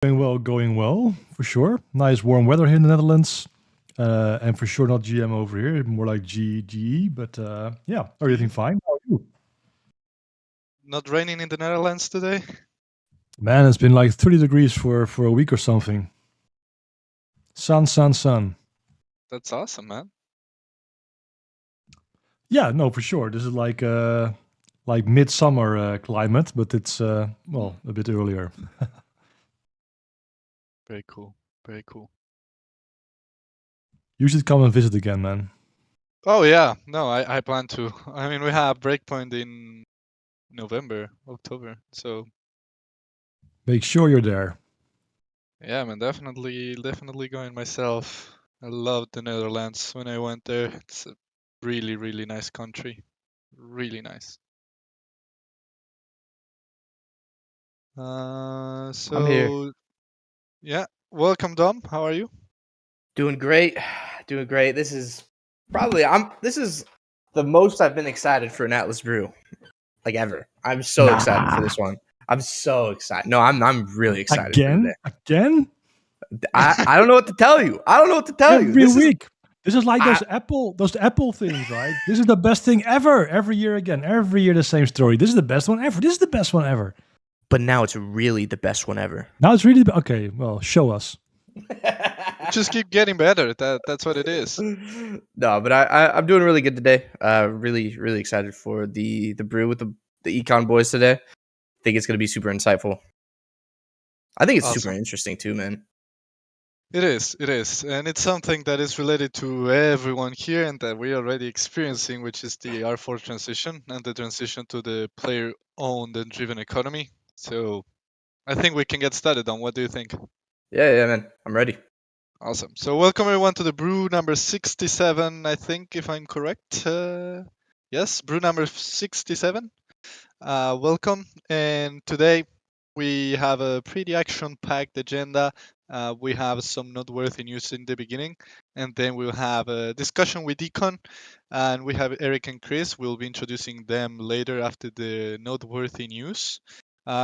Going well, for sure. Nice warm weather here in the Netherlands. And for sure not GM over here, more like GE, but yeah, everything fine. How are you? Not raining in the Netherlands today? Man, it's been like 30 degrees for a week or something. Sun. That's awesome, man. Yeah, no, for sure. This is like midsummer climate, but it's a bit earlier. Very cool. Very cool. You should come and visit again, man. Oh yeah, no, I plan to. I mean, we have Breakpoint in November, October. So Make sure you're there. yeah, man, definitely going myself. I loved the Netherlands when I went there. It's a really, really nice country. Really nice. I'm here. So yeah, welcome, Dom. How are you? Doing great. Doing great. This is the most I've been excited for an Atlas Brew like ever. I'm so excited for Nah. this one. I'm so excited. No, I'm really excited for today. Again? I don't know what to tell you. I don't know what to tell you. Every week. This is like I- those Apple things, right? This is the best thing ever. Every year again. Every year the same story. This is the best one ever. This is the best one ever. but now it's really the best one ever. Now it's really okay. Well, show us. Just keep getting better. That's what it is. No, but I'm doing really good today. Really excited for the brew with the Econ boys today. I think it's gonna be super insightful. I think it's super Awesome. interesting too, man. It is. And it's something that is related to everyone here and that we're already experiencing, which is the R4 transition and the transition to the player owned and driven economy. So I think we can get started on. What do you think? Yeah, man. I'm ready. Awesome. So welcome everyone to the brew number 67, I think, if I'm correct. Yes, brew number 67. Welcome. And today we have a pretty action-packed agenda. We have some noteworthy news in the beginning, and then we'll have a discussion with Econ, and we have Eric and Chris. We'll be introducing them later after the noteworthy news.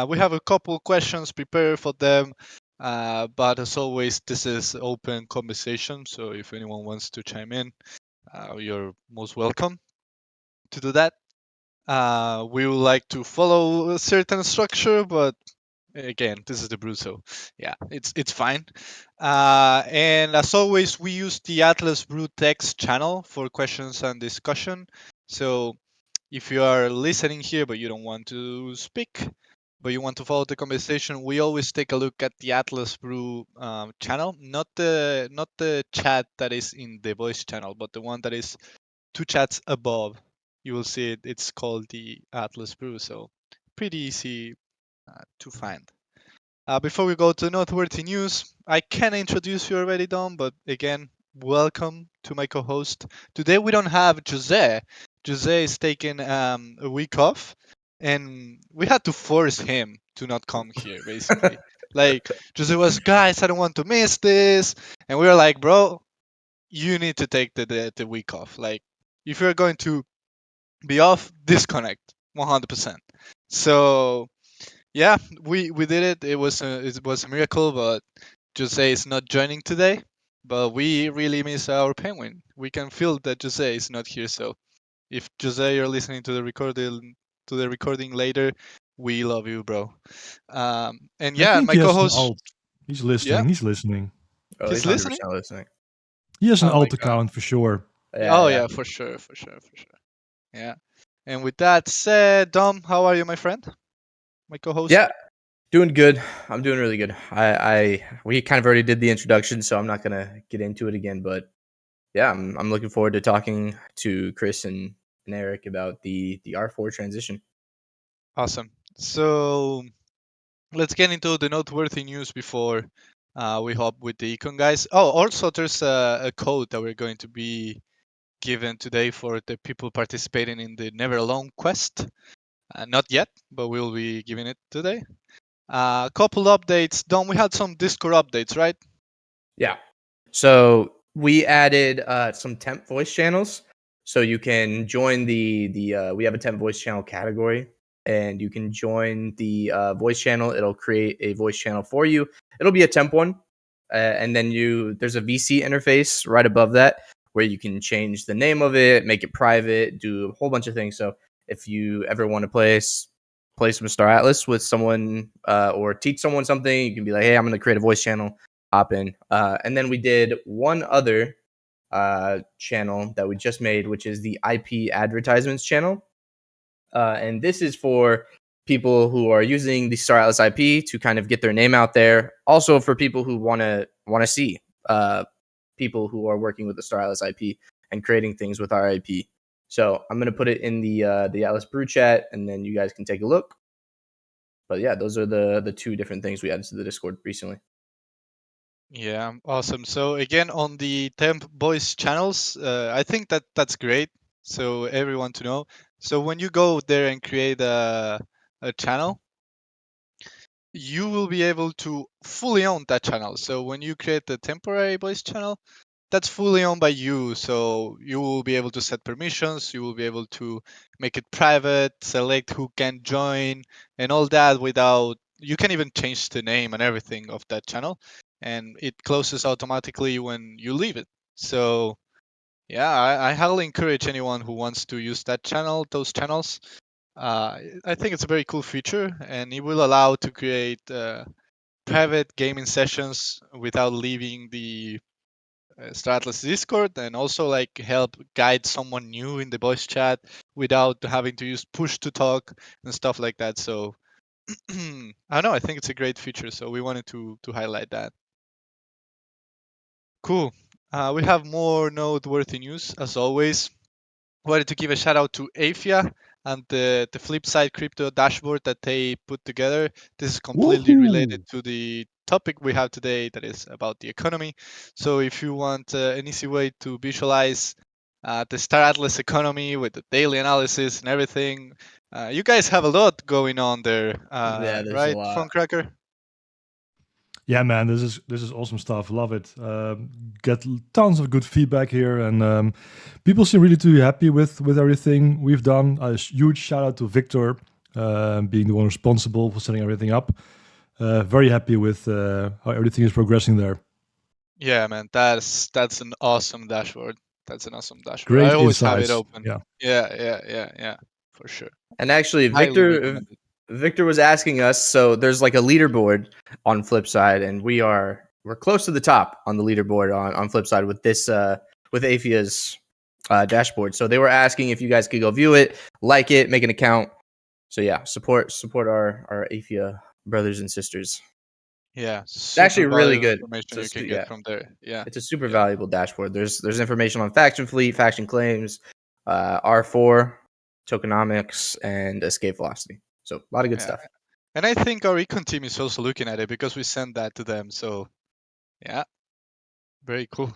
We have a couple questions prepared for them, but as always, this is open conversation. So if anyone wants to chime in, you're most welcome to do that. We would like to follow a certain structure, but again, this is the brew, so yeah, it's fine. And as always, we use the Atlas Brew text channel for questions and discussion. So if you are listening here but you don't want to speak, but you want to follow the conversation, we always take a look at the Atlas Brew channel, not the chat that is in the voice channel, but the one that is two chats above. You will see it. It's called the Atlas Brew, so pretty easy to find. Before we go to noteworthy news, I can introduce you already, Dom, but again, welcome to my co-host. Today we don't have Jose. Jose is taking a week off, and we had to force him to not come here, basically. Like, Jose was, guys, I don't want to miss this. And we were like, bro, you need to take the week off. Like, if you're going to be off, disconnect 100%. So yeah, we did it. It was a miracle, but Jose is not joining today. But we really miss our penguin. We can feel that Jose is not here. So if Jose you're listening to the recording later, we love you, bro. And I yeah, think my he has an co-host, alt. He's yeah, listening. He's listening. Oh, he's he's 100% listening. listening. He has an Oh my alt god. account for sure. Oh Yeah. yeah, for sure. Yeah. And with that said, Dom, how are you, my friend? My co-host. Yeah, doing good. I'm doing really good. We kind of already did the introduction, so I'm not gonna get into it again. But yeah, I'm looking forward to talking to Chris and Eric about the R4 transition. Awesome. So let's get into the noteworthy news before we hop with the econ guys. Oh, also there's a code that we're going to be given today for the people participating in the Never Alone quest. Not yet, but we'll be giving it today. A couple updates. Don, we had some Discord updates, right? Yeah. So we added some temp voice channels, so you can join the we have a temp voice channel category. and you can join the voice channel. It'll create a voice channel for you. It'll be a temp one, and then there's a VC interface right above that where you can change the name of it, make it private, do a whole bunch of things. So if you ever want to play some Star Atlas with someone or teach someone something, you can be like, hey, I'm going to create a voice channel, hop in. And then we did one other channel that we just made, which is the IP advertisements channel. And this is for people who are using the Star Atlas IP to kind of get their name out there. Also for people who want to see people who are working with the Star Atlas IP and creating things with our IP. So I'm going to put it in the Atlas Brew chat, and then you guys can take a look. But yeah, those are the two different things we added to the Discord recently. Yeah, awesome. So again, on the temp voice channels, I think that's great. So everyone to know. So when you go there and create a channel, you will be able to fully own that channel. So when you create the temporary voice channel, that's fully owned by you. So you will be able to set permissions, you will be able to make it private, select who can join, and all that without, you can even change the name and everything of that channel, and it closes automatically when you leave it. So yeah, I highly encourage anyone who wants to use those channels. I think it's a very cool feature, and it will allow to create private gaming sessions without leaving the Star Atlas Discord, and also like help guide someone new in the voice chat without having to use push to talk and stuff like that. So I don't know, I think it's a great feature, so we wanted to highlight that. Cool. We have more noteworthy news as always. Wanted to give a shout out to Afia and the Flipside crypto dashboard that they put together. This is completely related Woohoo! to the topic we have today, that is about the economy. So if you want an easy way to visualize the Star Atlas economy with the daily analysis and everything, you guys have a lot going on there, Yeah, there's a right, lot. Funkcracker? Yeah, man, this is awesome stuff. Love it. Get tons of good feedback here, and people seem really to be happy with everything we've done. A huge shout out to Victor, being the one responsible for setting everything up. Very happy with how everything is progressing there. Yeah, man, that's an awesome dashboard. That's an awesome dashboard. I Great always have it insights. open. Yeah, Yeah, for sure. And actually, Highly recommend it. Victor was asking us. So there's like a leaderboard on Flipside, and we're close to the top on the leaderboard on Flipside with this with Afia's dashboard. So they were asking if you guys could go view it, like it, make an account. So yeah, support our Afia brothers and sisters. Yeah, It's actually super really valuable good. information you So can get from there. Yeah, it's a super yeah, valuable dashboard. There's information on faction fleet, faction claims, R4, tokenomics, and escape velocity. So a lot of good yeah. stuff. And I think our econ team is also looking at it because we sent that to them. So yeah, very cool.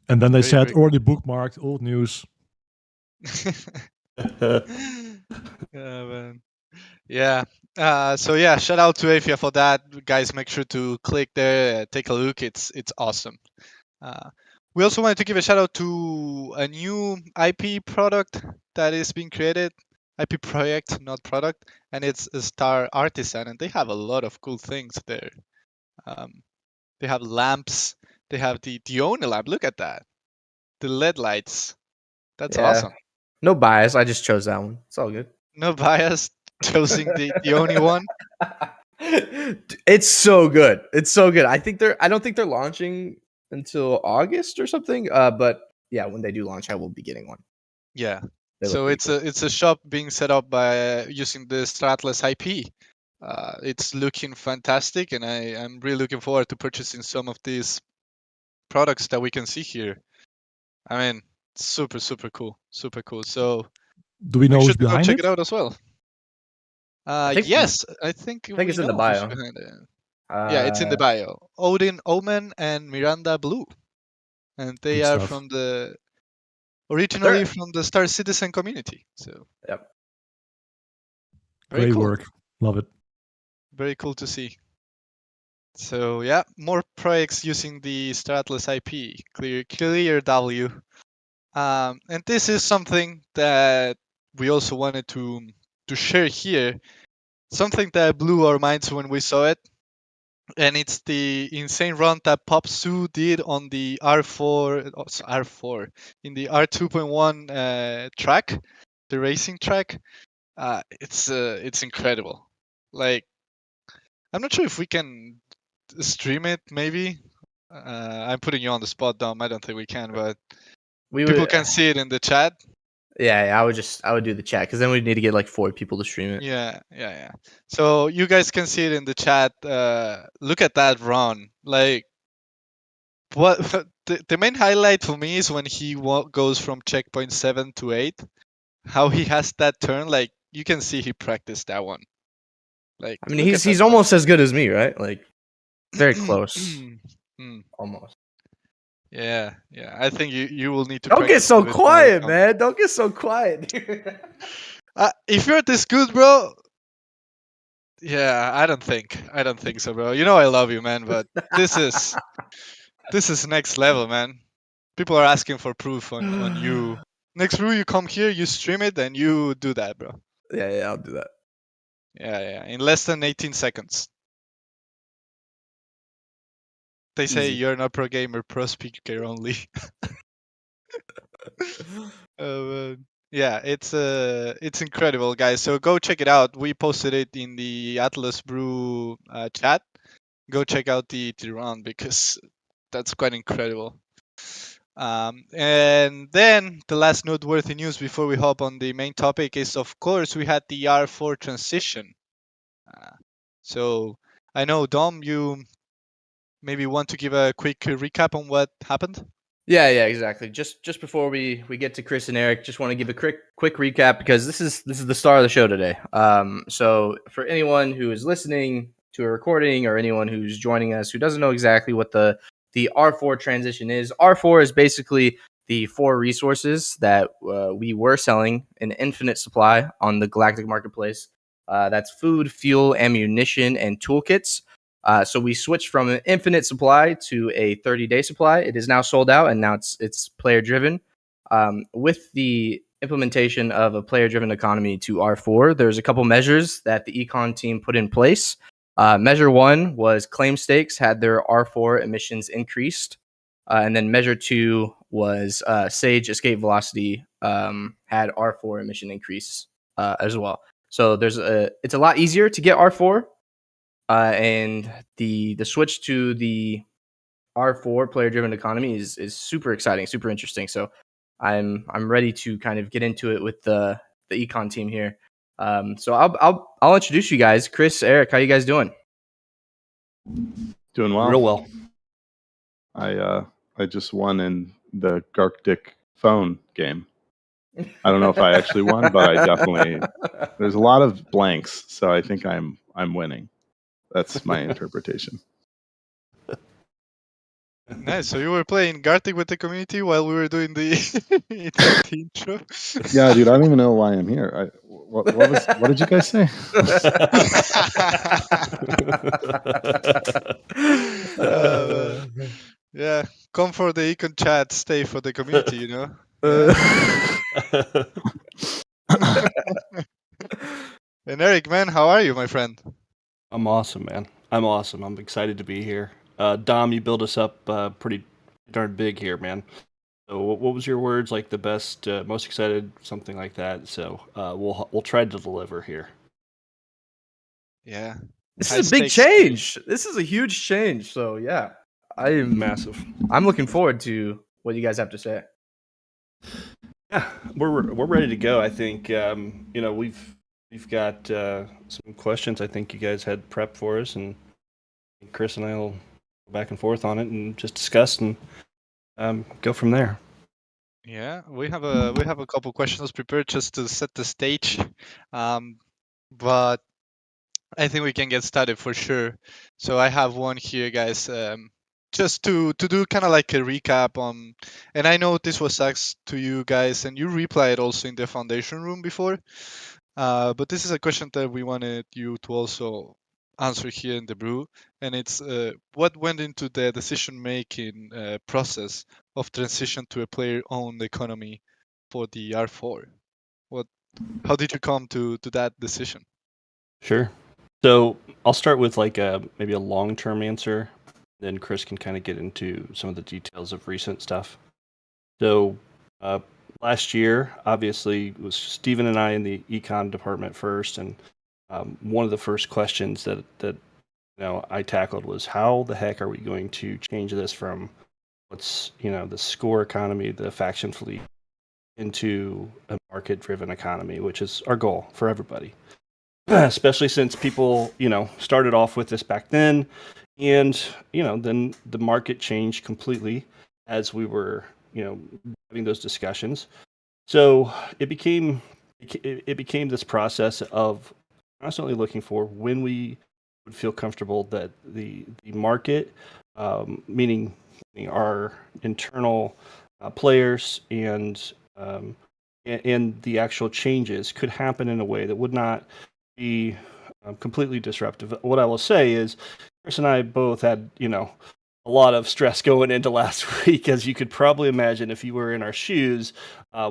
and then they Very, said very already bookmarked old news. cool. Yeah, man. Yeah. So yeah, shout out to Afia for that, guys. Make sure to click there, take a look. It's awesome. Uh, we also wanted to give a shout out to a new IP product that is being created. IP project, not product, and it's a Star Artisan, and they have a lot of cool things there. Um, they have lamps. They have the Oni lamp. Look at that. The LED lights. That's Yeah, awesome. no bias. I just chose that one. It's all good. No bias. Choosing the Oni one. It's so good. It's so good. I don't think they're launching until August or something. But yeah, when they do launch, I will be getting one. Yeah. They look So pretty cool. it's a shop being set up by using the Stratlas IP. It's looking fantastic, and I'm really looking forward to purchasing some of these products that we can see here. I mean, super cool, super cool. So Do we make know sure who's to go behind check it it? out as well. I think Yes, I think I think we it's in the know who's bio. behind it. Yeah, it's in the Uh, bio. Odin Omen and Miranda Blue, and they Good are stuff. from the they're originally from the Star Citizen community. So yep. very Great cool, work. Love it. very cool to see. So yeah, more projects using the Star Atlas IP, clear W. And this is something that we also wanted to share here something that blew our minds when we saw it, and it's the insane run that Pop Su did on the R4 in the R2.1 track, the racing track. It's incredible. Like, I'm not sure if we can stream it. Maybe I'm putting you on the spot, Dom. I don't think we can, but We people would, can see it in the chat. yeah, I would do the chat because then we'd need to get like 4 people to stream it. Yeah. So you guys can see it in the chat. Look at that run. Like, what the main highlight for me is when he goes from checkpoint 7 to 8. How he has that turn. Like, you can see he practiced that one. Like, I mean, look at he's that almost as good as me, right? Like very close, Mm, almost. yeah. I think you will need to Don't get practice so a bit more. quiet, man. Don't get so quiet, dude. If you're this good, bro. Yeah, I don't think so, bro. You know I love you, man, but this is next level, man. People are asking for proof on you. Next brew, you come here, you stream it, and you do that, bro. Yeah, I'll do that. Yeah. In less than 18 seconds. They say Easy. you're not pro gamer, pro speaker only. Yeah, it's incredible, guys. So go check it out. We posted it in the Atlas Brew chat. Go check out the run because that's quite incredible. And then the last noteworthy news before we hop on the main topic is, of course, we had the R4 transition. So I know, Dom, you maybe want to give a quick recap on what happened? Yeah, exactly. Just before we get to Chris and Eric, just want to give a quick recap because this is the star of the show today. So for anyone who is listening to a recording or anyone who's joining us who doesn't know exactly what the R4 transition is, R4 is basically the 4 resources that we were selling in infinite supply on the Galactic Marketplace. That's food, fuel, ammunition, and toolkits. So we switched from an infinite supply to a 30-day supply. It is now sold out, and now it's player driven. With the implementation of a player driven economy to R4, there's a couple measures that the econ team put in place. Measure 1 was claim stakes had their R4 emissions increased, and then measure 2 was Sage escape velocity had R4 emission increase as well. So it's a lot easier to get R4. And the switch to the R4 player driven economy is super exciting, super interesting. So I'm ready to kind of get into it with the econ team here. So I'll introduce you guys. Chris, Eric, how you guys doing? Doing well. Real well. I just won in the Garctic phone game. I don't know if I actually won, but I definitely. There's a lot of blanks, so I think I'm winning. That's my interpretation. Nice. So you were playing Gartic with the community while we were doing the intro. Yeah, dude, I don't even know why I'm here. What did you guys say? Yeah, come for the econ chat, stay for the community. You know. And Eric, man, how are you, my friend? I'm awesome, man. I'm awesome. I'm excited to be here. Dom, you built us up pretty darn big here, man. So what was your words? Like the best, most excited, something like that. So we'll try to deliver here. Yeah. This High is a big stakes change. This is a huge change. So yeah, Massive. I'm looking forward to what you guys have to say. Yeah, we're ready to go. I think we've got some questions. I think you guys had prep for us, and Chris and I will go back and forth on it and just discuss and go from there. Yeah, we have a couple questions prepared just to set the stage, but I think we can get started for sure. So I have one here, guys. Just to do kind of like a recap on, and I know this was asked to you guys, and you replied also in the foundation room before. But this is a question that we wanted you to also answer here in the brew, and it's what went into the decision-making process of transition to a player-owned economy for the R4? How did you come to that decision? Sure. So I'll start with like maybe a long-term answer. Then Chris can kind of get into some of the details of recent stuff. So last year, obviously, it was Stephen and I in the econ department first, and one of the first questions that I tackled was how the heck are we going to change this from what's the score economy, the faction fleet, into a market-driven economy, which is our goal for everybody. Especially since people, started off with this back then, and then the market changed completely as we were, having those discussions. So it became this process of constantly looking for when we would feel comfortable that the market, meaning our internal players and the actual changes could happen in a way that would not be completely disruptive. What I will say is, Chris and I both had, a lot of stress going into last week, as you could probably imagine if you were in our shoes.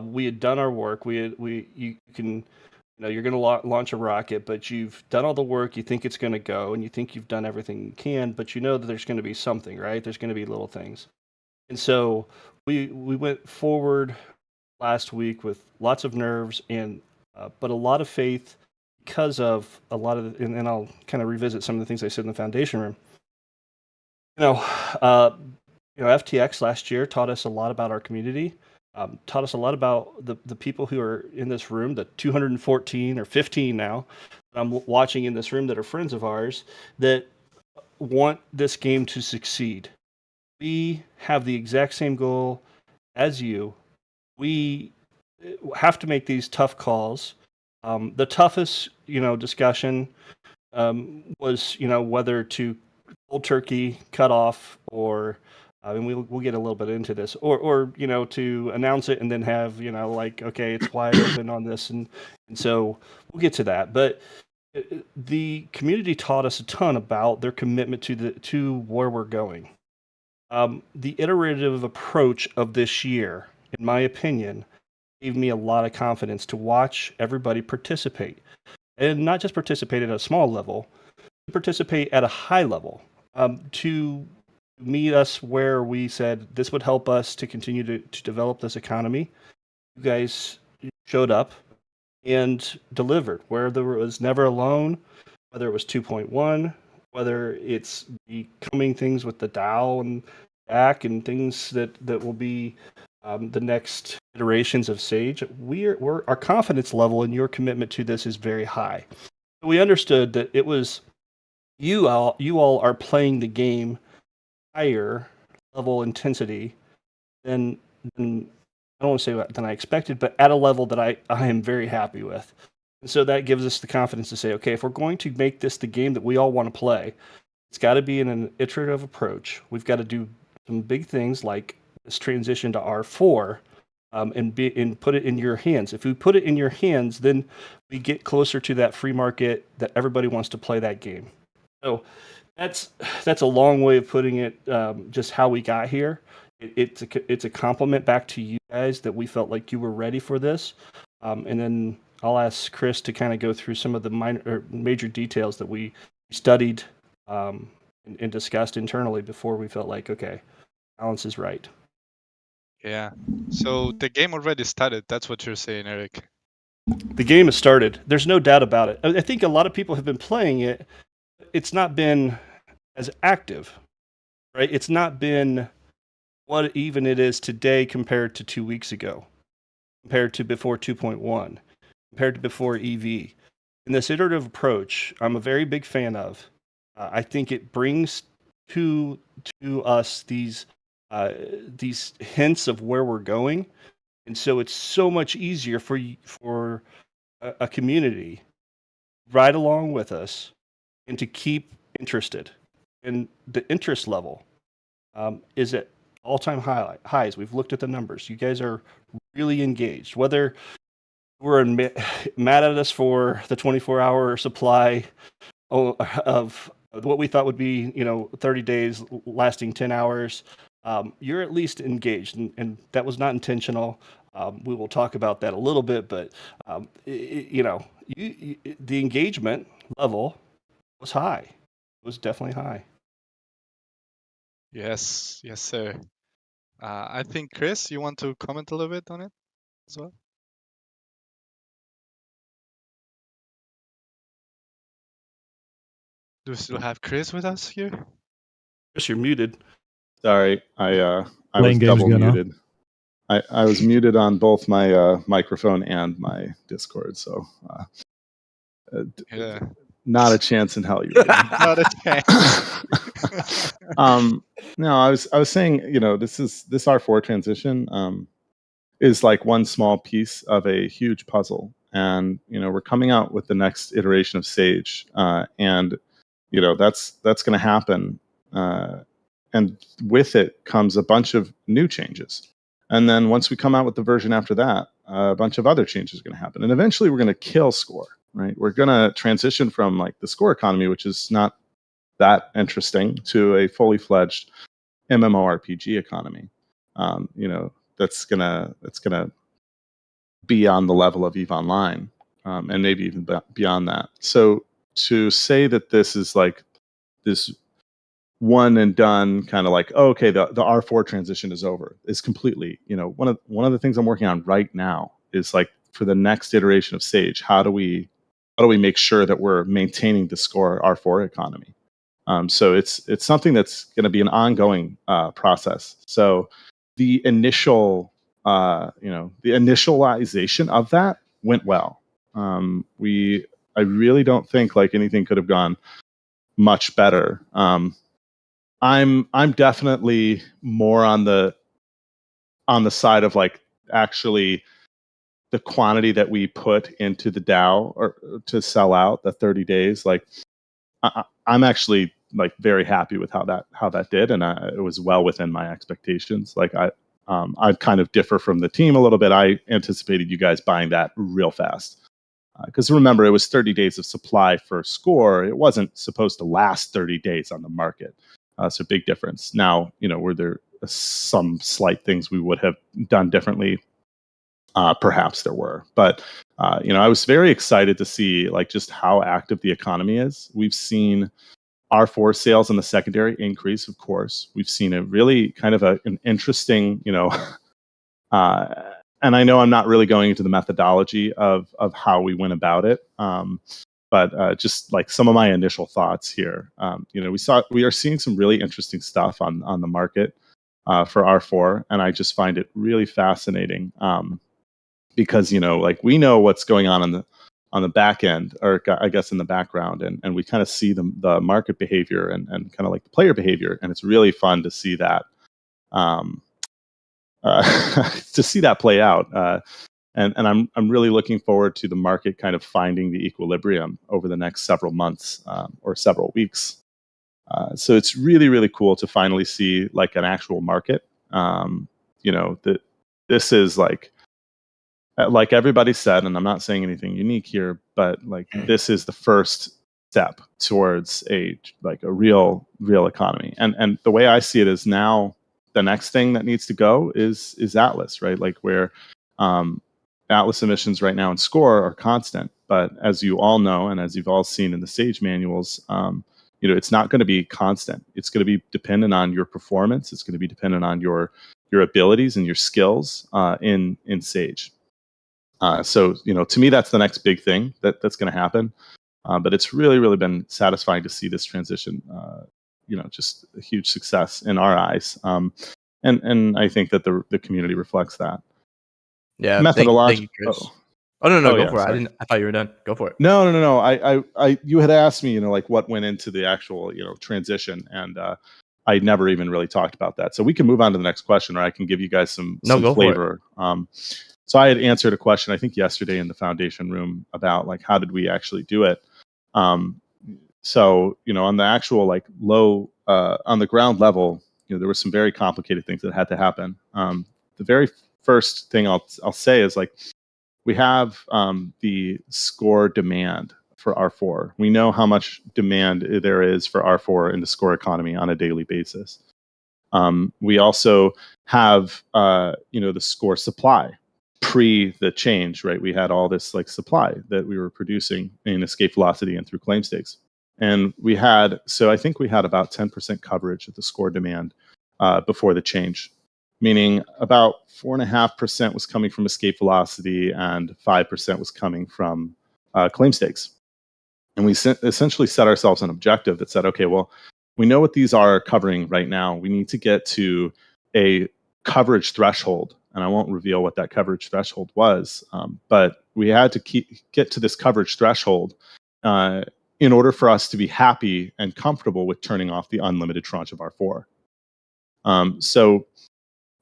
We had done our work. You can, you're going to launch a rocket, but you've done all the work. You think it's going to go, and you think you've done everything you can, but you know that there's going to be something, right? There's going to be little things, and so we went forward last week with lots of nerves and but a lot of faith because of a lot of and I'll kind of revisit some of the things I said in the foundation room. FTX last year taught us a lot about our community, taught us a lot about the people who are in this room, the 214 or 15 now that I'm watching in this room that are friends of ours that want this game to succeed. We have the exact same goal as you. We have to make these tough calls. The toughest, discussion was, whether to cold turkey cut off or, we'll get a little bit into this, or to announce it and then have, okay, it's wide open on this, and so we'll get to that. But the community taught us a ton about their commitment to where we're going. The iterative approach of this year, in my opinion, gave me a lot of confidence to watch everybody participate, and not just participate at a small level, participate at a high level, to meet us where we said this would help us to continue to develop this economy. You guys showed up and delivered where there was never alone, whether it was 2.1, whether it's the coming things with the DAO and DAC and things that will be the next iterations of Sage. Our confidence level and your commitment to this is very high. We understood that it was you all are playing the game higher level intensity than I don't want to say than I expected, but at a level that I am very happy with. And so that gives us the confidence to say, okay, if we're going to make this the game that we all want to play, it's got to be in an iterative approach. We've got to do some big things like this transition to R4, and put it in your hands. If we put it in your hands, then we get closer to that free market that everybody wants to play that game. So that's a long way of putting it, just how we got here. It's a compliment back to you guys that we felt like you were ready for this. And then I'll ask Chris to kind of go through some of the major details that we studied and discussed internally before we felt like, okay, balance is right. Yeah. So the game already started. That's what you're saying, Eric. The game has started. There's no doubt about it. I think a lot of people have been playing it. It's not been as active, right? It's not been what even it is today compared to 2 weeks ago, compared to before 2.1, compared to before EV. And this iterative approach, I'm a very big fan of. I think it brings to us these hints of where we're going, and so it's so much easier for a community right along with us and to keep interested. And the interest level is at all-time highs. We've looked at the numbers. You guys are really engaged. Whether we're mad at us for the 24-hour supply of what we thought would be, 30 days lasting 10 hours, you're at least engaged, and that was not intentional. We will talk about that a little bit, but the engagement level was high. It was definitely high. Yes, sir. I think Chris, you want to comment a little bit on it as well? Do we still have Chris with us here? Chris, you're muted. Sorry, I was Playing games double again, huh? muted. I was muted on both my microphone and my Discord, so Yeah. not a chance in hell you were getting. Not a chance. No, I was saying, this R4 transition is like one small piece of a huge puzzle, and we're coming out with the next iteration of Sage, and that's going to happen, and with it comes a bunch of new changes, and then once we come out with the version after that, a bunch of other changes are going to happen, and eventually we're going to kill Score. Right, we're going to transition from like the Score economy, which is not that interesting, to a fully fledged MMORPG economy. That's gonna be on the level of EVE Online, and maybe even beyond that. So to say that this is like this one and done kind of like, oh, okay, the R4 transition is over, is completely, one of the things I'm working on right now is like, for the next iteration of Sage, how do we make sure that we're maintaining the Score R4 economy? So it's something that's going to be an ongoing process. So the initial, the initialization of that went well. I really don't think like anything could have gone much better. I'm definitely more on the side of like actually the quantity that we put into the DAO or to sell out the 30 days. Like I'm actually like very happy with how that did, and it was well within my expectations. Like I kind of differ from the team a little bit. I anticipated you guys buying that real fast, because remember, it was 30 days of supply for Score. It wasn't supposed to last 30 days on the market, so big difference. Now, were there some slight things we would have done differently? Perhaps there were, but I was very excited to see like just how active the economy is. We've seen R4 sales in the secondary increase, of course. We've seen a really kind of an interesting, and I know I'm not really going into the methodology of how we went about it, but just like some of my initial thoughts here, we are seeing some really interesting stuff on the market for R4, and I just find it really fascinating. Because like we know what's going on the back end, or I guess in the background, and we kind of see the market behavior and kind of like the player behavior, and it's really fun to see that to see that play out. And I'm really looking forward to the market kind of finding the equilibrium over the next several months or several weeks. So it's really, really cool to finally see like an actual market. That this is like everybody said, and I'm not saying anything unique here, but like this is the first step towards a real economy. And the way I see it is now the next thing that needs to go is Atlas, right? Like where Atlas emissions right now in Score are constant, but as you all know, and as you've all seen in the Sage manuals, it's not going to be constant. It's going to be dependent on your performance. It's going to be dependent on your abilities and your skills in Sage. So to me, that's the next big thing that's going to happen. But it's really, really been satisfying to see this transition. Just a huge success in our eyes, and I think that the community reflects that. Yeah, Methodology. Thank you, Chris. Oh no, go yeah, for sorry. it. I thought you were done. Go for it. No. I you had asked me, like what went into the actual transition, and I never even really talked about that. So we can move on to the next question, or I can give you guys some flavor. So I had answered a question, I think yesterday in the foundation room about like how did we actually do it. So on the actual like low on the ground level, there were some very complicated things that had to happen. The very first thing I'll say is like we have the Score demand for R4. We know how much demand there is for R4 in the Score economy on a daily basis. We also have the Score supply. pre the change, right? We had all this like supply that we were producing in escape velocity and through claim stakes. And I think we had about 10% coverage of the score demand before the change, meaning about 4.5% was coming from escape velocity and 5% was coming from claim stakes. And we essentially set ourselves an objective that said, okay, well, we know what these are covering right now. We need to get to a coverage threshold. And I won't reveal what that coverage threshold was, but we had to get to this coverage threshold in order for us to be happy and comfortable with turning off the unlimited tranche of R4. So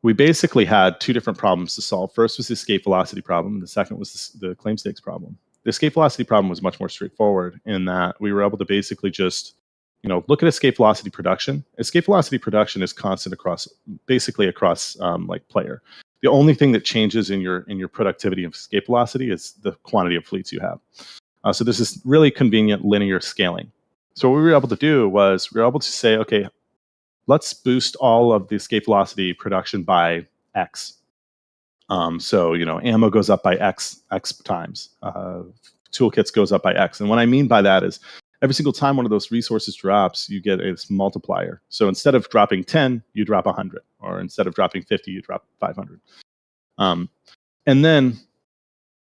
we basically had two different problems to solve. First was the escape velocity problem, and the second was the claim stakes problem. The escape velocity problem was much more straightforward in that we were able to basically just, look at escape velocity production. Escape velocity production is constant across like player. The only thing that changes in your productivity of escape velocity is the quantity of fleets you have. So this is really convenient linear scaling. So what we were able to do was we were able to say, okay, let's boost all of the escape velocity production by X. So ammo goes up by X times. Toolkits goes up by X. And what I mean by that is every single time one of those resources drops, you get this multiplier. So instead of dropping 10, you drop 100. Or instead of dropping 50, you drop 500. And then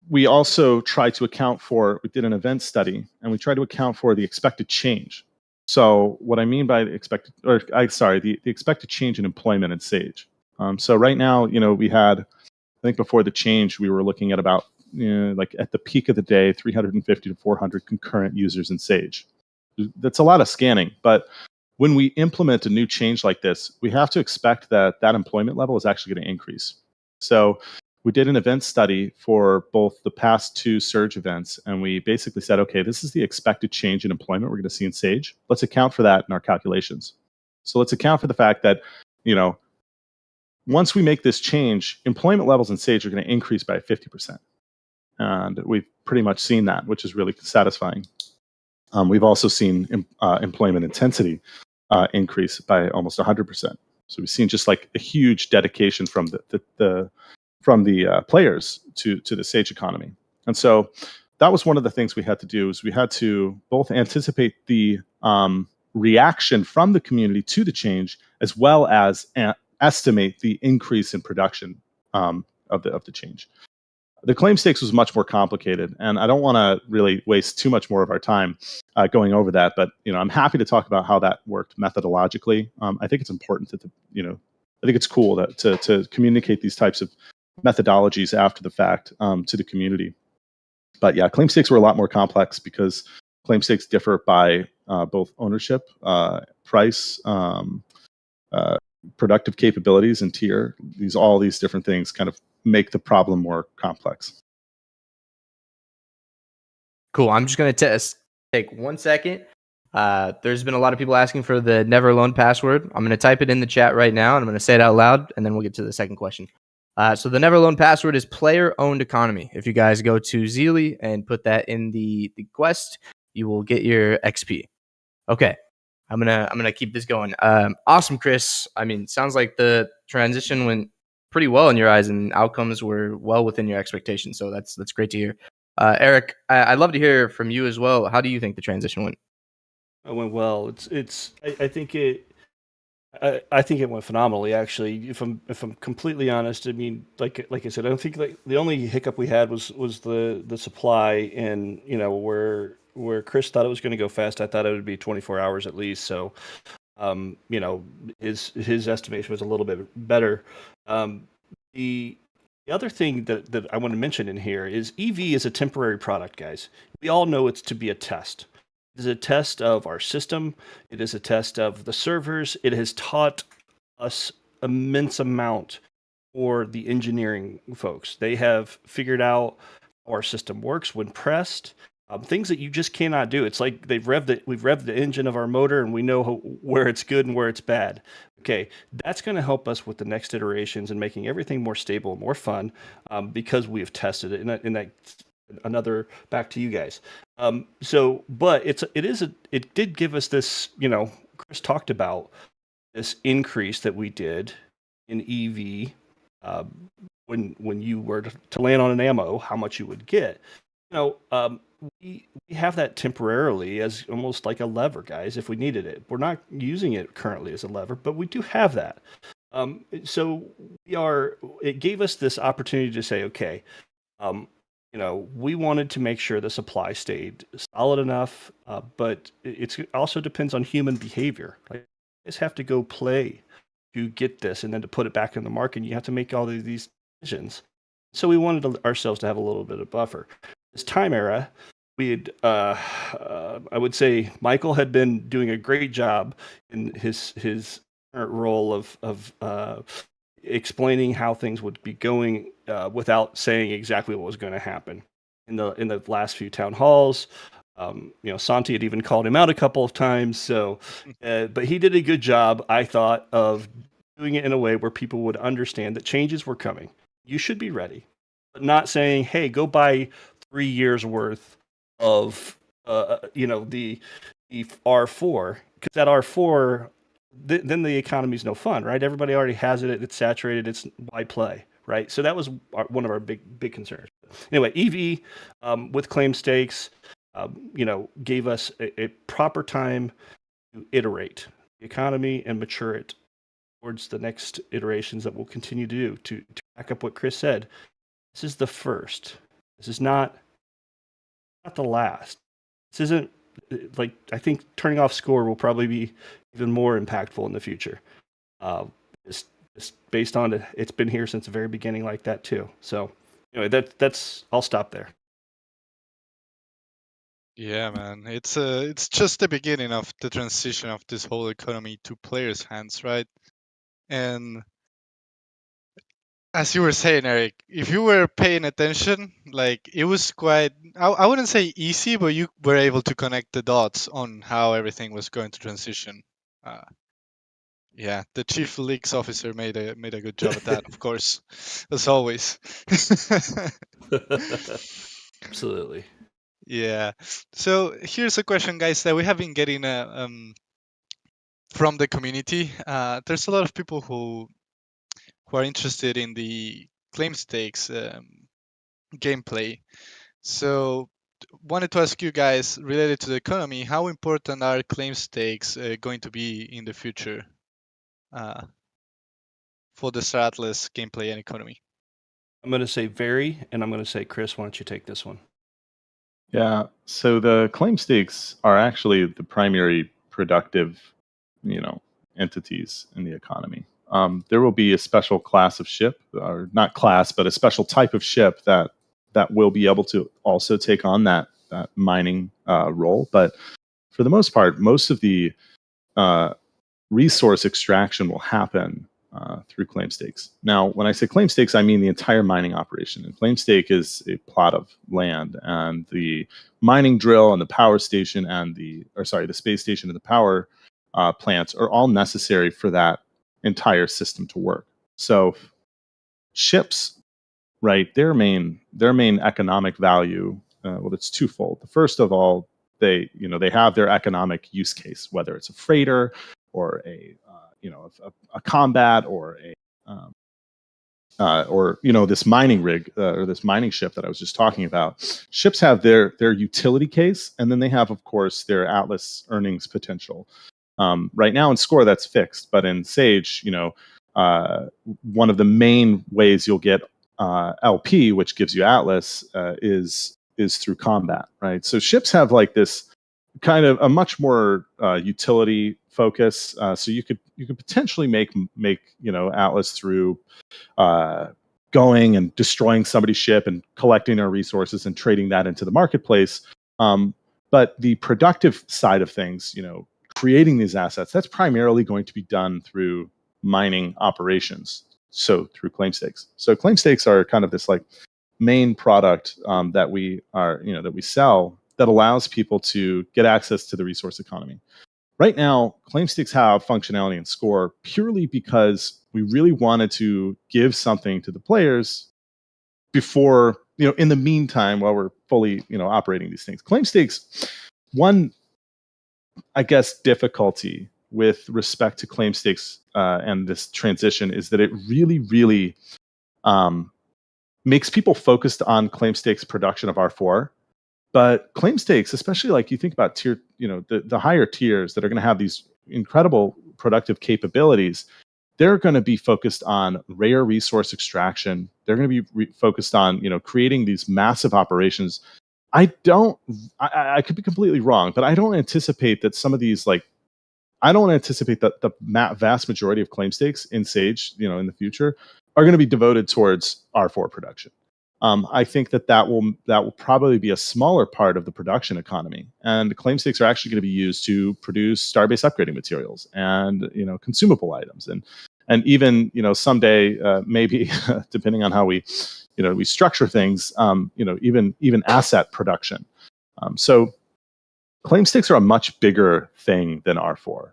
we also tried to we did an event study, and we tried to account for the expected change. So what I mean by the expected change in employment in Sage. So right now, we had, I think before the change, we were looking at about, like at the peak of the day, 350 to 400 concurrent users in Sage. That's a lot of scanning, but when we implement a new change like this, we have to expect that employment level is actually going to increase. So we did an event study for both the past two surge events, and we basically said, okay, this is the expected change in employment we're going to see in Sage. Let's account for that in our calculations. So let's account for the fact that, once we make this change, employment levels in Sage are going to increase by 50%. And we've pretty much seen that, which is really satisfying. We've also seen employment intensity increase by almost 100%. So we've seen just like a huge dedication from the players to the Sage economy. And so that was one of the things we had to do, is we had to both anticipate the reaction from the community to the change, as well as estimate the increase in production of the change. The claim stakes was much more complicated, and I don't want to really waste too much more of our time going over that. But I'm happy to talk about how that worked methodologically. I think it's important I think it's cool to communicate these types of methodologies after the fact to the community. But yeah, claim stakes were a lot more complex because claim stakes differ by both ownership, price, productive capabilities, and tier. All these different things kind of make the problem more complex. Cool. I'm just going to take 1 second. There's been a lot of people asking for the never alone password. I'm going to type it in the chat right now, and I'm going to say it out loud, and then we'll get to the second question. So the never alone password is player owned economy. If you guys go to Zeely and put that in the quest, you will get your XP. Okay. I'm gonna keep this going. Awesome, Chris. I mean, sounds like the transition went pretty well in your eyes, and outcomes were well within your expectations. So that's great to hear. Eric, I'd love to hear from you as well. How do you think the transition went? It went well. I think it went phenomenally. Actually, if I'm completely honest, I mean, like I said, I don't think the only hiccup we had was the supply, and where Chris thought it was going to go fast, I thought it would be 24 hours at least. So, his estimation was a little bit better. The other thing that I want to mention in here is EV is a temporary product, guys. We all know it's to be a test. It is a test of our system. It is a test of the servers. It has taught us immense amount for the engineering folks. They have figured out how our system works when pressed. Things that you just cannot do. It's like we've revved the engine of our motor, and we know where it's good and where it's bad. Okay, that's going to help us with the next iterations and making everything more stable, more fun, because we have tested it. And that another back to you guys. But it did give us this. Chris talked about this increase that we did in EV when you were to land on an ammo, how much you would get. We have that temporarily as almost like a lever, guys, if we needed it. We're not using it currently as a lever, but we do have that. So it gave us this opportunity to say, okay, we wanted to make sure the supply stayed solid enough, but it also depends on human behavior. Like, you guys have to go play to get this, and then to put it back in the market, you have to make all of these decisions. So we wanted ourselves to have a little bit of buffer. This time era, we had, I would say, Michael had been doing a great job in his current role of explaining how things would be going without saying exactly what was going to happen. In the last few town halls, Santi had even called him out a couple of times. So, but he did a good job, I thought, of doing it in a way where people would understand that changes were coming. You should be ready, but not saying, "Hey, go buy 3 years worth of the R4," because that R4. Then the economy's no fun, right? Everybody already has it. It's saturated. It's why play, right? So that was one of our big concerns. Anyway, EV with claim stakes, gave us a proper time to iterate the economy and mature it towards the next iterations that we'll continue to do. To back up what Chris said, this is the first. This is not the last. This isn't like, I think turning off Score will probably be even more impactful in the future. Just based on it's been here since the very beginning like that too. So anyway, that's I'll stop there. Yeah, man, it's just the beginning of the transition of this whole economy to players' hands, right? And as you were saying, Eric, if you were paying attention, like it was quite, I wouldn't say easy, but you were able to connect the dots on how everything was going to transition. Yeah, the chief leaks officer made a good job at that, of course, as always. Absolutely. Yeah. So here's a question, guys, that we have been getting from the community. There's a lot of people who are interested in the claim stakes gameplay. So wanted to ask you guys, related to the economy, how important are claim stakes going to be in the future for the Star Atlas gameplay and economy? I'm going to say very, and I'm going to say, Chris, why don't you take this one? Yeah. So the claim stakes are actually the primary productive, entities in the economy. There will be a special class of ship, or not class, but a special type of ship that will be able to also take on that mining role. But for the most part, most of the resource extraction will happen through claim stakes. Now, when I say claim stakes, I mean the entire mining operation. And claim stake is a plot of land, and the mining drill and the power station and the space station and the power plants are all necessary for that entire system to work. So, ships, right? Their main economic value, it's twofold. The first of all, they have their economic use case, whether it's a freighter or a combat or this mining rig or this mining ship that I was just talking about. Ships have their utility case, and then they have, of course, their Atlas earnings potential. Right now in Score, that's fixed, but in Sage, one of the main ways you'll get LP, which gives you Atlas, is through combat, right? So ships have like this kind of a much more utility focus. So you could potentially make Atlas through going and destroying somebody's ship and collecting their resources and trading that into the marketplace. But the productive side of things, creating these assets, that's primarily going to be done through mining operations. So through claim stakes. So claim stakes are kind of this like main product that we sell that allows people to get access to the resource economy. Right now, claim stakes have functionality in Score purely because we really wanted to give something to the players before, in the meantime, while we're fully, operating these things. Claim stakes, one, I guess, difficulty with respect to claim stakes and this transition is that it really, really makes people focused on claim stakes production of R4. But claim stakes, especially like you think about tier, the higher tiers that are going to have these incredible productive capabilities, they're going to be focused on rare resource extraction. They're going to be focused on, creating these massive operations. I could be completely wrong, but I don't anticipate that some of these, I don't anticipate that the vast majority of claim stakes in Sage, in the future, are going to be devoted towards R4 production. I think that will probably be a smaller part of the production economy, and claim stakes are actually going to be used to produce Starbase upgrading materials and consumable items, and even someday maybe depending on how we structure things, even asset production. So claim stakes are a much bigger thing than R4.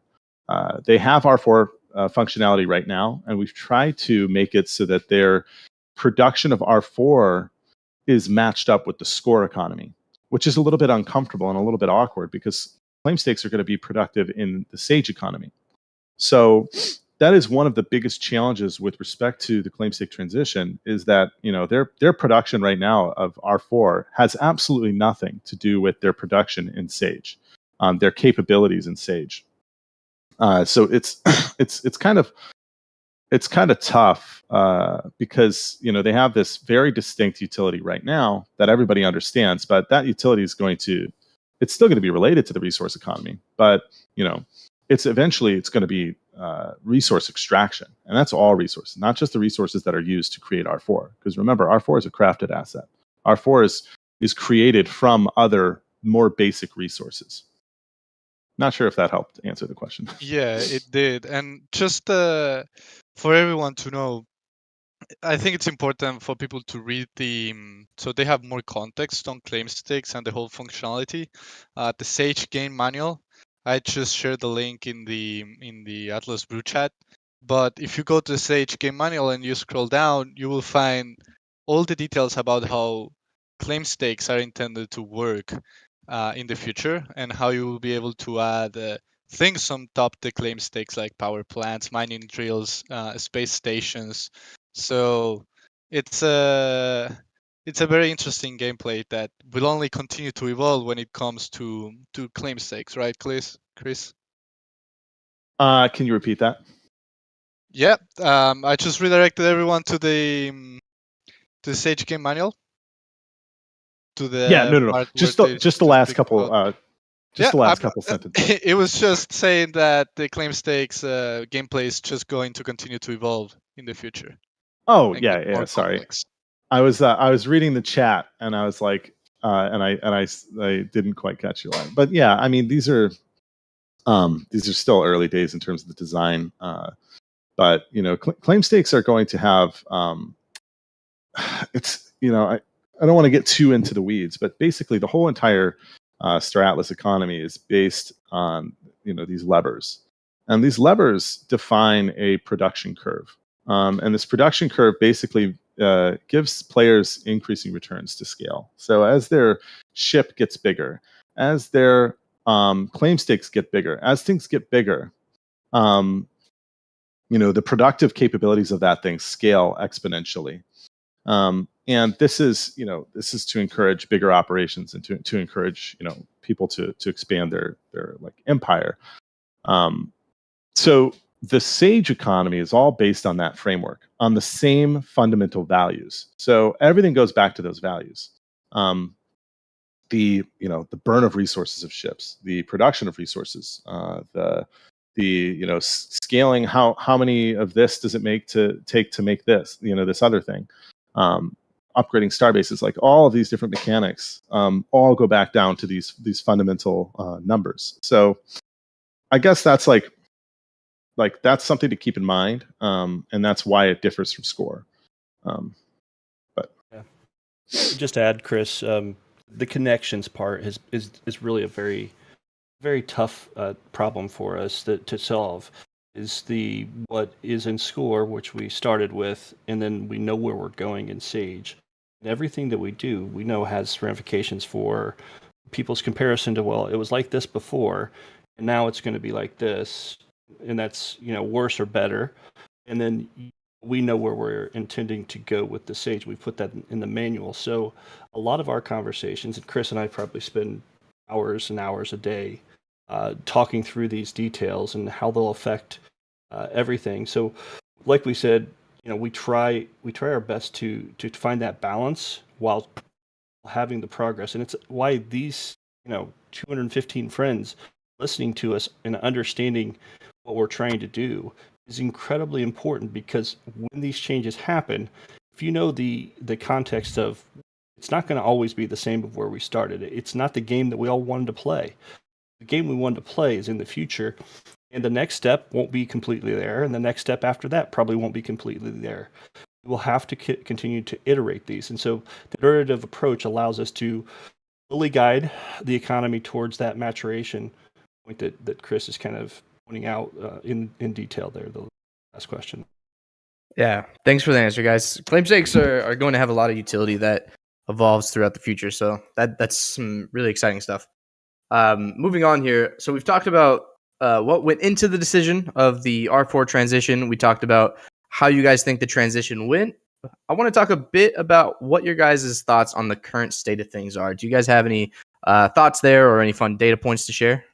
They have R4 functionality right now, and we've tried to make it so that their production of R4 is matched up with the score economy, which is a little bit uncomfortable and a little bit awkward because claim stakes are going to be productive in the Sage economy. So that is one of the biggest challenges with respect to the claim stake transition, is that their production right now of R4 has absolutely nothing to do with their production in Sage, their capabilities in Sage. So it's kind of tough because they have this very distinct utility right now that everybody understands, but that utility is it's still going to be related to the resource economy, but it's going to be resource extraction, and that's all resources, not just the resources that are used to create R4. Because remember, R4 is a crafted asset. R4 is created from other more basic resources. Not sure if that helped answer the question. Yeah, it did. And just for everyone to know, I think it's important for people to read so they have more context on claim stakes and the whole functionality. The Sage game manual, I just shared the link in the Atlas Brew chat. But if you go to the Sage game manual and you scroll down, you will find all the details about how claim stakes are intended to work in the future, and how you will be able to add things on top the claim stakes, like power plants, mining drills, space stations. So it's a very interesting gameplay that will only continue to evolve when it comes to claim stakes, right, Chris? Can you repeat that? Yeah, I just redirected everyone to the Sage game manual. To the No. part Just where the last couple. The last couple sentences. It was just saying that the claim stakes gameplay is just going to continue to evolve in the future. Oh and yeah, get yeah. more Sorry, complex. I was reading the chat and I was like, and I didn't quite catch your line, but yeah, I mean these are still early days in terms of the design, but claim stakes are going to have it's I don't want to get too into the weeds, but basically the whole entire Star Atlas economy is based on these levers, and these levers define a production curve, and this production curve basically gives players increasing returns to scale. So as their ship gets bigger, as their claim stakes get bigger, as things get bigger, the productive capabilities of that thing scale exponentially. And this is to encourage bigger operations and to encourage people to expand their like empire. So the Sage economy is all based on that framework, on the same fundamental values. So everything goes back to those values. The burn of resources of ships, the production of resources, the scaling, how many of this does it take to make this this other thing, upgrading starbases, like all of these different mechanics all go back down to these fundamental numbers. So I guess that's like that's something to keep in mind, and that's why it differs from score. But yeah. Just to add, Chris, the connections part is really a very, very tough problem for us to solve. Is what is in score, which we started with, and then we know where we're going in Sage. And everything that we do, we know has ramifications for people's comparison to, well, it was like this before, and now it's going to be like this, and that's worse or better. And then We know where we're intending to go with the Sage. We put that in the manual. So a lot of our conversations, and Chris and I probably spend hours and hours a day talking through these details and how they'll affect everything. So, like we said, we try our best to find that balance while having the progress, and it's why these 215 friends listening to us and understanding what we're trying to do is incredibly important, because when these changes happen, if you know the context of, it's not going to always be the same of where we started. It's not the game that we all wanted to play. The game we wanted to play is in the future, and the next step won't be completely there, and the next step after that probably won't be completely there. We'll have to continue to iterate these, and so the iterative approach allows us to fully guide the economy towards that maturation point that Chris is kind of pointing out in detail there, the last question. Yeah, thanks for the answer, guys. Claim stakes are going to have a lot of utility that evolves throughout the future, so that's some really exciting stuff. Moving on here, so we've talked about what went into the decision of the R4 transition. We talked about how you guys think the transition went. I want to talk a bit about what your guys' thoughts on the current state of things are. Do you guys have any thoughts there or any fun data points to share?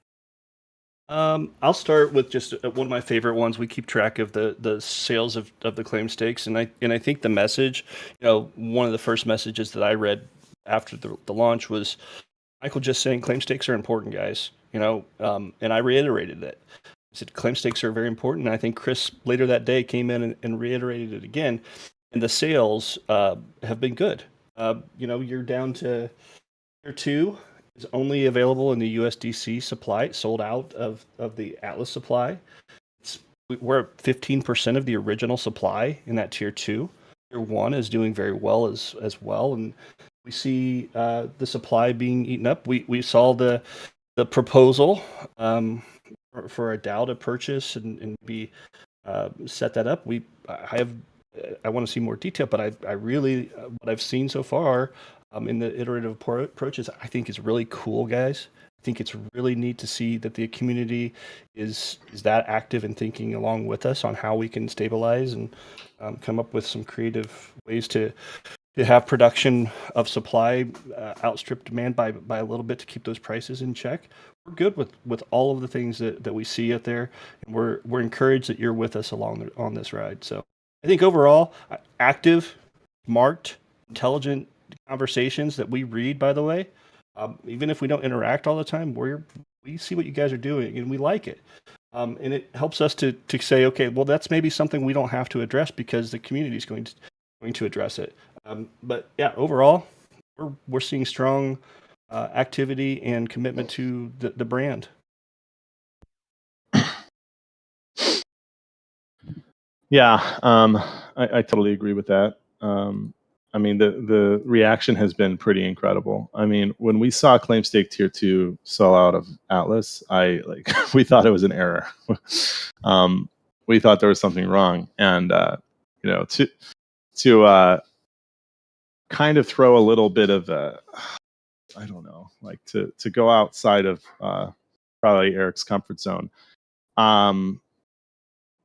I'll start with just one of my favorite ones. We keep track of the sales of the claim stakes, and I think the message, one of the first messages that I read after the launch was Michael just saying claim stakes are important, guys. And I reiterated it. I said claim stakes are very important, and I think Chris later that day came in and reiterated it again. And the sales have been good. You're down to tier 2 is only available in the USDC supply. It's sold out of the Atlas supply. We're at 15% of the original supply in that tier 2. Tier 1 is doing very well as well, and we see the supply being eaten up. We saw the proposal for a DAO to purchase and be set that up. I want to see more detail, but I really what I've seen so far in the iterative approaches, I think is really cool, guys. I think it's really neat to see that the community is that active and thinking along with us on how we can stabilize and come up with some creative ways to have production of supply outstrip demand by a little bit to keep those prices in check. We're good with all of the things that we see out there, and we're encouraged that you're with us on this ride. So I think overall, active, smart, intelligent conversations that we read, by the way, even if we don't interact all the time, we see what you guys are doing and we like it. And it helps us to say, okay, well, that's maybe something we don't have to address because the community is going to address it. But yeah, overall, we're seeing strong activity and commitment to the brand. Yeah, I totally agree with that. I mean, the reaction has been pretty incredible. I mean, when we saw Claim Stake Tier 2 sell out of Atlas, we thought it was an error. We thought there was something wrong, and to kind of throw a little bit of I don't know, like to go outside of probably Eric's comfort zone.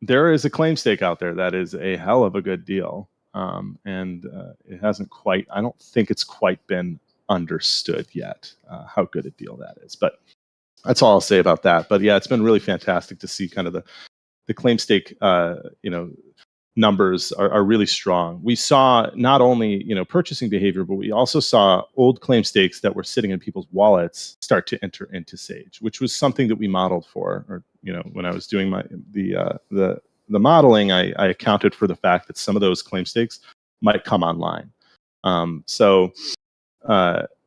There is a claim stake out there that is a hell of a good deal. And it hasn't quite, I don't think it's quite been understood yet how good a deal that is. But that's all I'll say about that. But yeah, it's been really fantastic to see kind of the claim stake, numbers are really strong. We saw not only, purchasing behavior, but we also saw old claim stakes that were sitting in people's wallets start to enter into Sage, which was something that we modeled for. Or, when I was doing the modeling, I accounted for the fact that some of those claim stakes might come online. So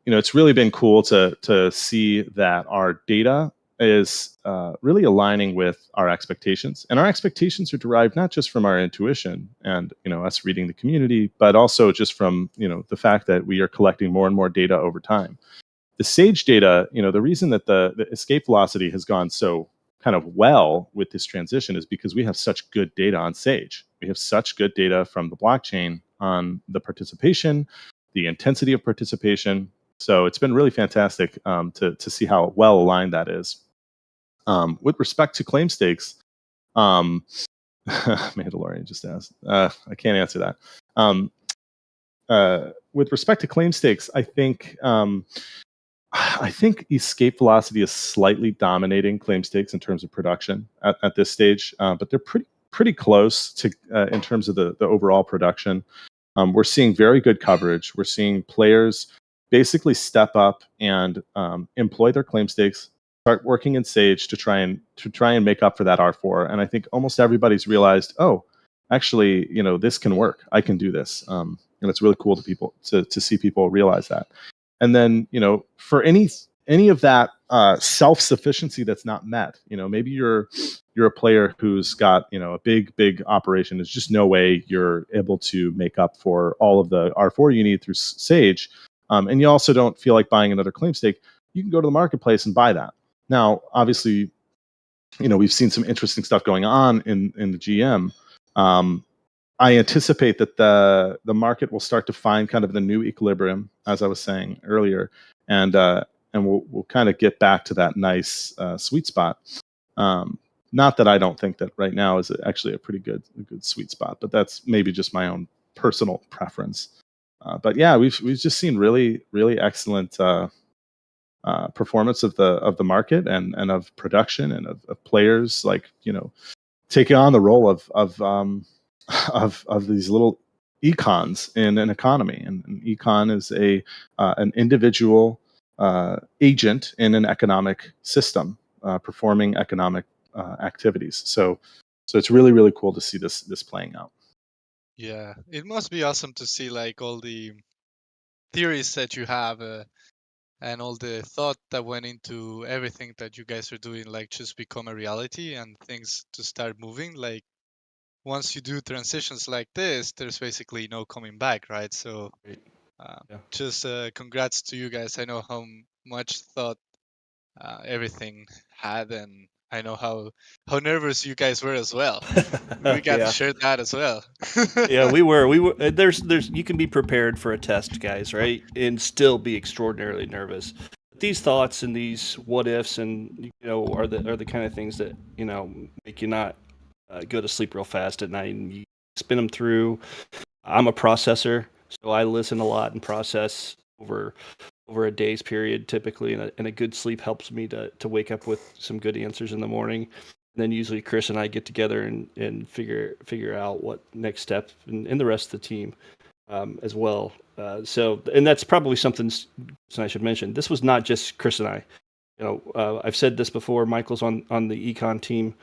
it's really been cool to see that our data is really aligning with our expectations, and our expectations are derived not just from our intuition and us reading the community, but also just from the fact that we are collecting more and more data over time. The Sage data, the reason that the escape velocity has gone so kind of well with this transition is because we have such good data on Sage. We have such good data from the blockchain on the participation, the intensity of participation. So it's been really fantastic to see how well aligned that is. With respect to claim stakes, Mandalorian just asked. I can't answer that. With respect to claim stakes, I think escape velocity is slightly dominating claim stakes in terms of production at this stage, but they're pretty close to in terms of the overall production. We're seeing very good coverage. We're seeing players basically step up and employ their claim stakes, start working in Sage to try and make up for that R4. And I think almost everybody's realized, oh, actually, this can work. I can do this. And it's really cool to see people realize that. And then, for any of that self-sufficiency that's not met, maybe you're a player who's got, a big operation. There's just no way you're able to make up for all of the R4 you need through Sage. And you also don't feel like buying another claim stake. You can go to the marketplace and buy that. Now, obviously, we've seen some interesting stuff going on in the GM. I anticipate that the market will start to find kind of the new equilibrium, as I was saying earlier, and we'll kind of get back to that nice sweet spot. Not that I don't think that right now is actually a pretty good sweet spot, but that's maybe just my own personal preference. But yeah, we've just seen really excellent performance of the market and of production and of players, like taking on the role of these little econs in an economy. And an econ is an individual agent in an economic system performing economic activities. So it's really cool to see this playing out. Yeah, it must be awesome to see like all the theories that you have and all the thought that went into everything that you guys are doing, like just become a reality and things to start moving. Like once you do transitions like this, there's basically no coming back, right? So just congrats to you guys. I know how much thought everything had, and I know how nervous you guys were as well. We got to share that as well. Yeah, we were. There's. You can be prepared for a test, guys, right? And still be extraordinarily nervous. These thoughts and these what ifs, and are the kind of things that make you not go to sleep real fast at night, and you spin them through. I'm a processor, so I listen a lot and process over a day's period typically, and a good sleep helps me to wake up with some good answers in the morning. And then usually Chris and I get together and figure out what next step, and the rest of the team as well. And that's probably something I should mention. This was not just Chris and I. I've said this before. Michael's on the econ team.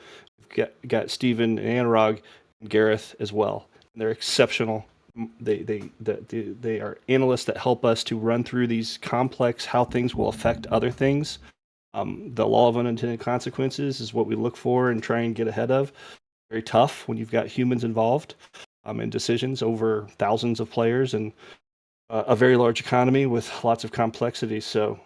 We've got Steven and Anurag and Gareth as well. And they're exceptional. They are analysts that help us to run through these complex how things will affect other things. The law of unintended consequences is what we look for and try and get ahead of. Very tough when you've got humans involved in decisions over thousands of players and a very large economy with lots of complexity. So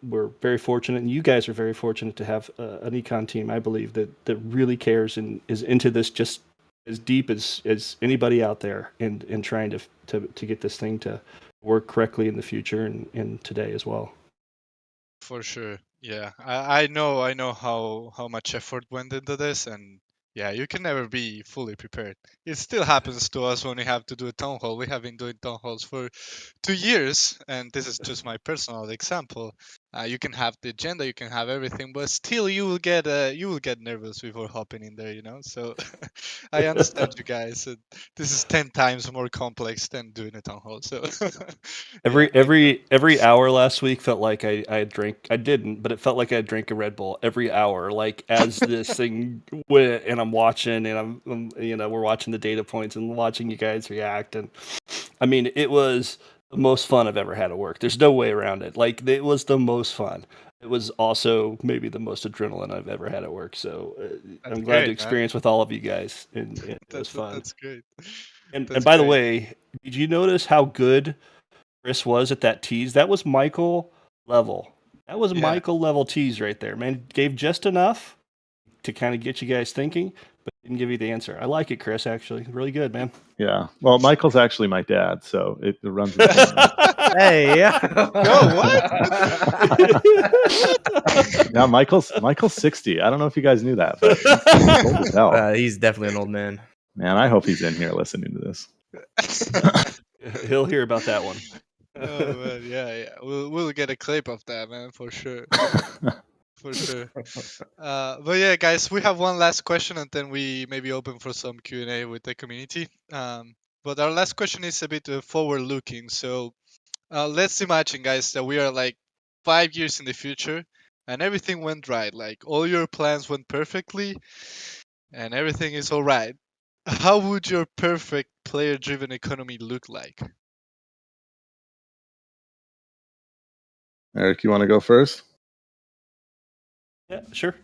we're very fortunate, and you guys are very fortunate to have an econ team, I believe, that really cares and is into this just as deep as anybody out there in trying to get this thing to work correctly in the future and today as well. For sure. Yeah. I know how much effort went into this, and yeah, you can never be fully prepared. It still happens to us when we have to do a town hall. We have been doing town halls for 2 years, and this is just my personal example. You can have the agenda, you can have everything, but still you will get nervous before hopping in there, So I understand you guys. This is 10 times more complex than doing a town hall. So every hour last week felt like I drank. I didn't, but it felt like I drank a Red Bull every hour. Like as this thing went, and I'm watching, and I'm we're watching the data points and watching you guys react, and I mean it was the most fun I've ever had at work. There's no way around it. Like it was the most fun. It was also maybe the most adrenaline I've ever had at work. So I'm glad to experience with all of you guys, and it was fun. That's great. And by the way, did you notice how good Chris was at that tease? That was Michael level. That was Michael level tease right there, man. Gave just enough to kind of get you guys thinking, but didn't give you the answer. I like it, Chris. Actually, really good, man. Yeah. Well, Michael's actually my dad, so it runs in family. Hey, yeah. Yeah, Michael's 60. I don't know if you guys knew that, but he's old as hell. He's definitely an old man. Man, I hope he's in here listening to this. He'll hear about that one. Oh man, yeah. We'll get a clip of that, man, for sure. For sure. But yeah, guys, we have one last question, and then we maybe open for some Q&A with the community. But our last question is a bit forward-looking. So let's imagine, guys, that we are like 5 years in the future, and everything went right. Like all your plans went perfectly, and everything is all right. How would your perfect player-driven economy look like? Eric, you want to go first? Yeah, sure.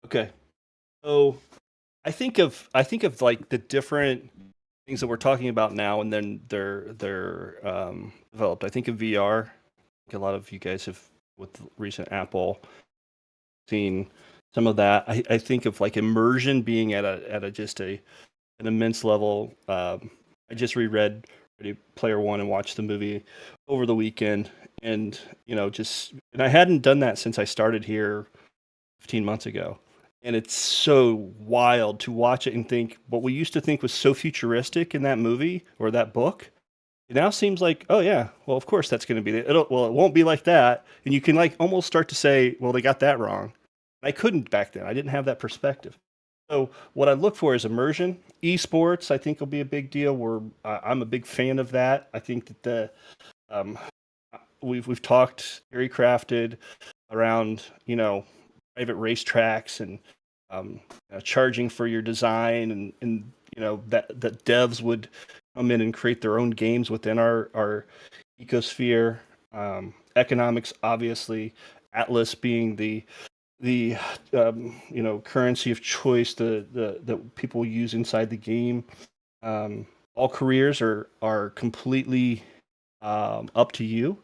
Okay. So I think of like the different things that we're talking about now, and then they're developed. I think of VR. I think a lot of you guys have, with the recent Apple, seen some of that. I think of like immersion being at a just an immense level. I just reread Ready Player One and watched the movie over the weekend, and and I hadn't done that since I started here 15 months ago. And it's so wild to watch it and think what we used to think was so futuristic in that movie or that book. It now seems like, oh yeah, well of course that's going to be it. It won't be like that, and you can like almost start to say, well they got that wrong. I couldn't back then. I didn't have that perspective. So what I look for is immersion. Esports, I think, will be a big deal. I'm a big fan of that. I think that um, we've talked very crafted around private racetracks and charging for your design, and that devs would come in and create their own games within our ecosphere. Economics, obviously, Atlas being the currency of choice that people use inside the game. All careers are completely up to you.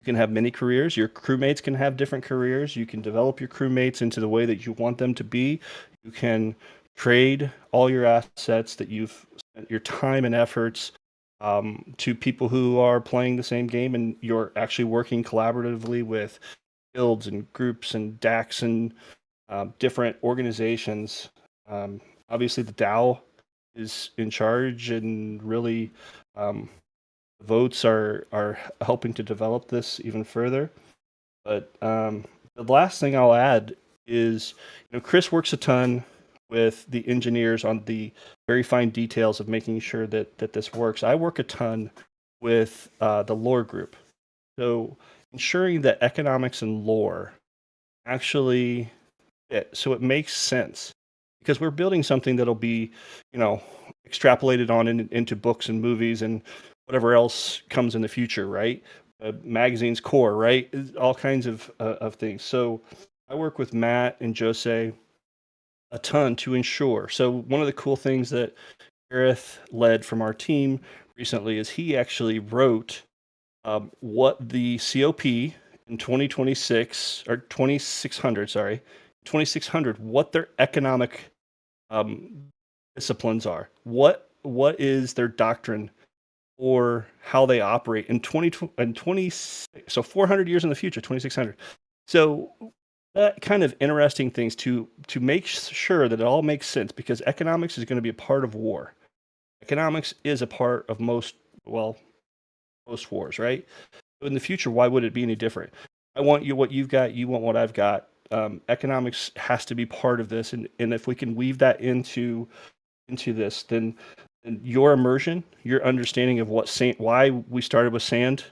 You can have many careers. Your crewmates can have different careers. You can develop your crewmates into the way that you want them to be. You can trade all your assets that you've spent your time and efforts to people who are playing the same game, and you're actually working collaboratively with guilds and groups and DACs and different organizations. Obviously, the DAO is in charge, and really votes are helping to develop this even further. But the last thing I'll add is, Chris works a ton with the engineers on the very fine details of making sure that this works. I work a ton with the lore group. So ensuring that economics and lore actually fit, so it makes sense, because we're building something that'll be, extrapolated on into books and movies and whatever else comes in the future, right? Magazine's core, right? All kinds of things. So I work with Matt and Jose a ton to ensure. So one of the cool things that Gareth led from our team recently is he actually wrote what the COP in 2026 or 2600, 2600, what their economic disciplines are. What is their doctrine or how they operate in 20, so 400 years in the future, 2600. So that kind of interesting things to make sure that it all makes sense, because economics is going to be a part of war. Economics is a part of most wars, right? In the future, why would it be any different? I want what you've got, you want what I've got. Economics has to be part of this, and if we can weave that into this, then your immersion, your understanding of why we started with sand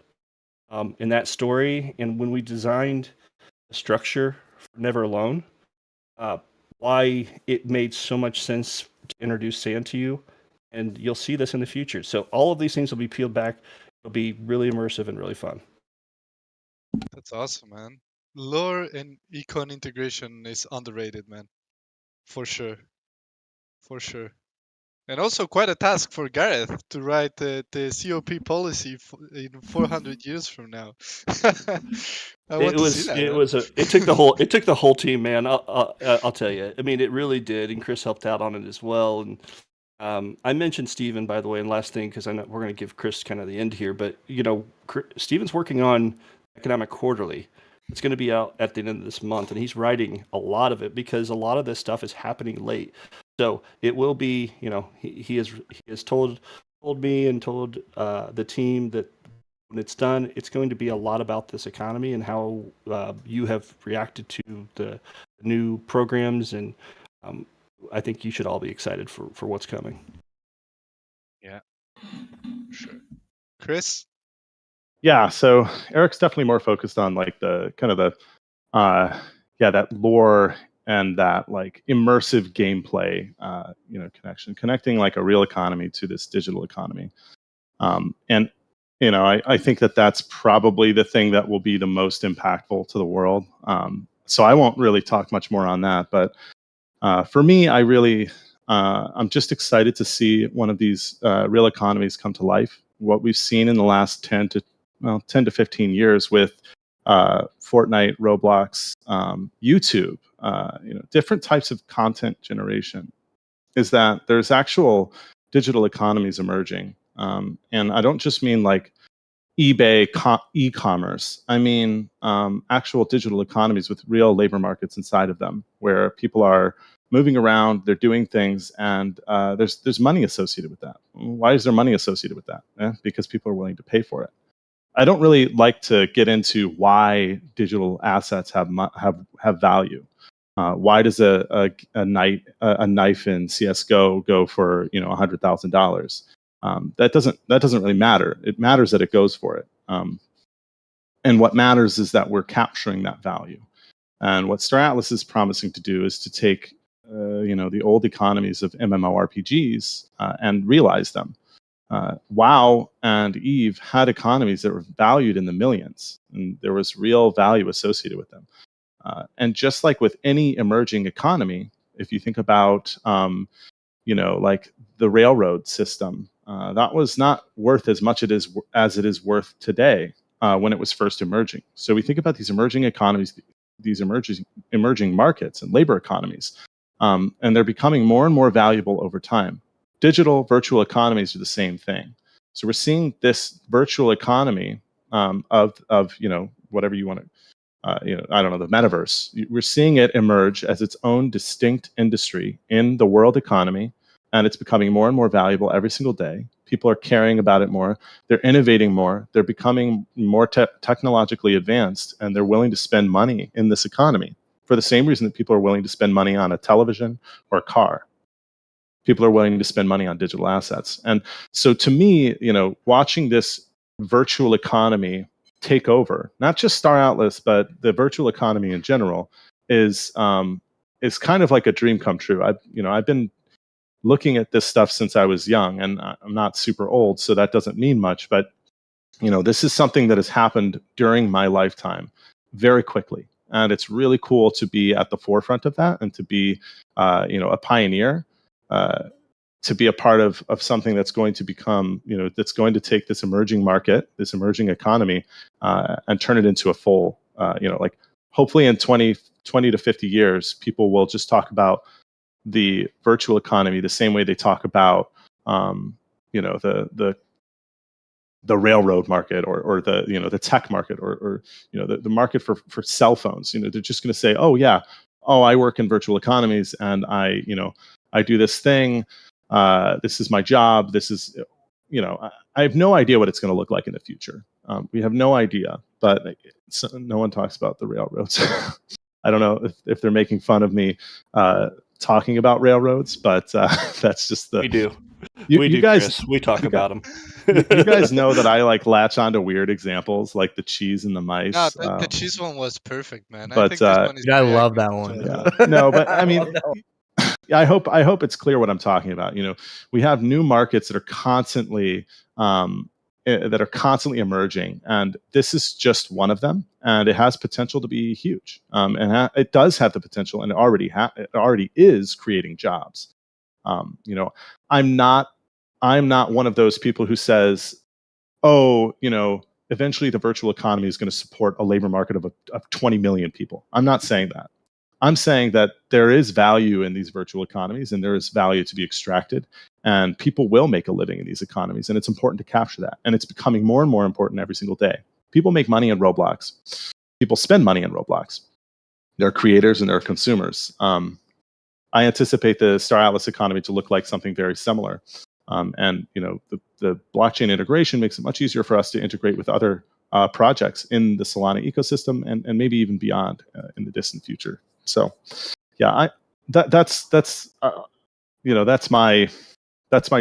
in that story, and when we designed the structure for Never Alone, why it made so much sense to introduce sand to you, and you'll see this in the future. So all of these things will be peeled back. It'll be really immersive and really fun. That's awesome, man. Lore and econ integration is underrated, man. For sure. For sure. And also quite a task for Gareth to write the COP policy in 400 years from now. I want to see that. It took the whole team, man. I'll tell you. I mean, it really did, and Chris helped out on it as well. And I mentioned Steven, by the way, and last thing, because I know we're going to give Chris kind of the end here, but Steven's working on Economic Quarterly. It's going to be out at the end of this month, and he's writing a lot of it because a lot of this stuff is happening late. So it will be, he has told me and told the team that when it's done, it's going to be a lot about this economy and how you have reacted to the new programs, and I think you should all be excited for what's coming. Yeah, sure. Chris? Yeah, so Eric's definitely more focused on like the kind of the that lore and that like immersive gameplay connecting like a real economy to this digital economy. And I think that's probably the thing that will be the most impactful to the world. So I won't really talk much more on that, but for me, I'm just excited to see one of these real economies come to life. What we've seen in the last 10 to 15 years with Fortnite, Roblox, YouTube, different types of content generation, is that there's actual digital economies emerging. And I don't just mean like eBay e-commerce. I mean actual digital economies with real labor markets inside of them, where people are moving around, they're doing things, and there's money associated with that. Why is there money associated with that? Because people are willing to pay for it. I don't really like to get into why digital assets have value. Why does a knife in CS:GO go for $100,000? That doesn't really matter. It matters that it goes for it. And what matters is that we're capturing that value. And what Star Atlas is promising to do is to take the old economies of MMORPGs and realize them. WoW and EVE had economies that were valued in the millions, and there was real value associated with them. And just like with any emerging economy, if you think about like the railroad system, that was not worth as much as it is worth today when it was first emerging. So we think about these emerging economies, these emerging markets and labor economies, and they're becoming more and more valuable over time. Digital virtual economies are the same thing. So we're seeing this virtual economy of whatever you want to, I don't know, the metaverse. We're seeing it emerge as its own distinct industry in the world economy, and it's becoming more and more valuable every single day. People are caring about it more. They're innovating more. They're becoming more technologically advanced, and they're willing to spend money in this economy for the same reason that people are willing to spend money on a television or a car. People are willing to spend money on digital assets. And so to me, watching this virtual economy take over, not just Star Atlas, but the virtual economy in general, is kind of like a dream come true. I've been looking at this stuff since I was young, and I'm not super old, so that doesn't mean much. But this is something that has happened during my lifetime very quickly, and it's really cool to be at the forefront of that and to be a pioneer. To be a part of something that's going to become, that's going to take this emerging market, this emerging economy, and turn it into a full, like hopefully in 20 to 50 years, people will just talk about the virtual economy the same way they talk about, the railroad market or the the tech market or the market for cell phones. They're just going to say, oh yeah, I work in virtual economies and I do this thing. This is my job. This is, I have no idea what it's going to look like in the future. We have no idea, but no one talks about the railroads. I don't know if they're making fun of me talking about railroads, but that's just the. We do. You guys, Chris. We talk about them. You guys know that I like latch onto weird examples like the cheese and the mice. No, the cheese one was perfect, man. But I think this one is I very love accurate. that one. No, but I mean, I hope it's clear what I'm talking about. We have new markets that are constantly emerging, and this is just one of them, and it has potential to be huge. And it does have the potential, and it already is creating jobs. You know, I'm not one of those people who says, oh, you know, eventually the virtual economy is going to support a labor market of 20 million people. I'm not saying that. I'm saying that there is value in these virtual economies and there is value to be extracted, and people will make a living in these economies, and it's important to capture that. And it's becoming more and more important every single day. People make money in Roblox. People spend money in Roblox. There are creators and there are consumers. I anticipate the Star Atlas economy to look like something very similar. And you know, the blockchain integration makes it much easier for us to integrate with other projects in the Solana ecosystem, and maybe even beyond in the distant future. So, yeah, that's you know, that's my